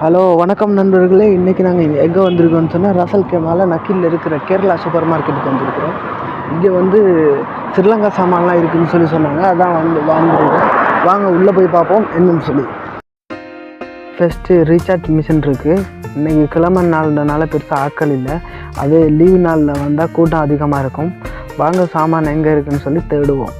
Hello வணக்கம் நண்பர்களே. இன்றைக்கி நாங்கள் எங்கே வந்திருக்கோம்னு சொன்னால் ரசல்கேமால நக்கில் இருக்கிற கேரளா சூப்பர் மார்க்கெட்டுக்கு வந்திருக்கிறோம். இங்கே வந்து ஸ்ரீலங்கா சாமான்லாம் இருக்குதுன்னு சொன்னாங்க. அதான் வந்துருக்கோம். வாங்க உள்ளே போய் பார்ப்போம் என்னன்னு சொல்லி. ஃபஸ்ட்டு ரீசார்ஜ் மிஷின் இருக்குது. இன்றைக்கி கிழமை நாள்னால பெருசாக ஆட்கள் இல்லை. அதே லீவு நாளில் வந்தால் கூட்டம் அதிகமாக இருக்கும். வாங்க சாமான் எங்கே இருக்குதுன்னு சொல்லி தேடுவோம்.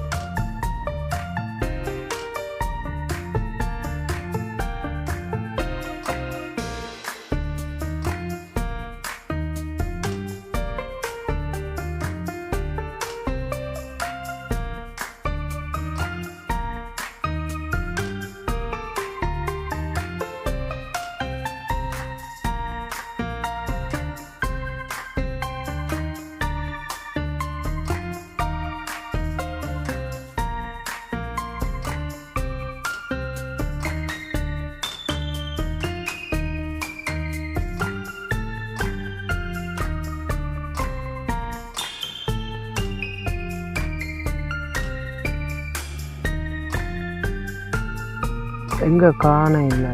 எங்கே காண இல்லை.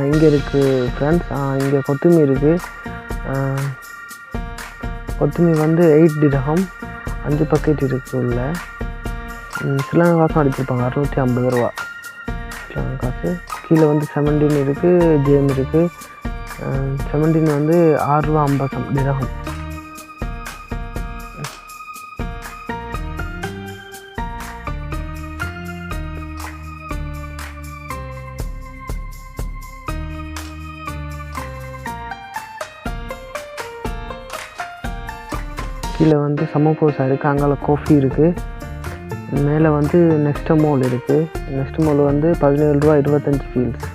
இங்கே இருக்குது ஃப்ரெண்ட்ஸ். இங்கே கொத்தமல்லி இருக்குது. கொத்தமல்லி வந்து 8 திரகம் 5 பக்கெட் இருக்குது. உள்ள ஸ்ரீலங்கா காசும் அடிச்சிருப்பாங்க. 650 ரூபா ஸ்ரீலங்கா காசு. கீழே வந்து 17 இருக்குது, ஜேம் இருக்குது. 17 வந்து 6 ரூபா 50 திரகம். கீழே வந்து சமோசா இருக்குது. அங்கே காஃபி இருக்குது. மேலே வந்து நெக்ஸ்ட் மால் இருக்குது. நெக்ஸ்ட் மால் வந்து 17 ரூபா 25 ஃபீல்ஸ்.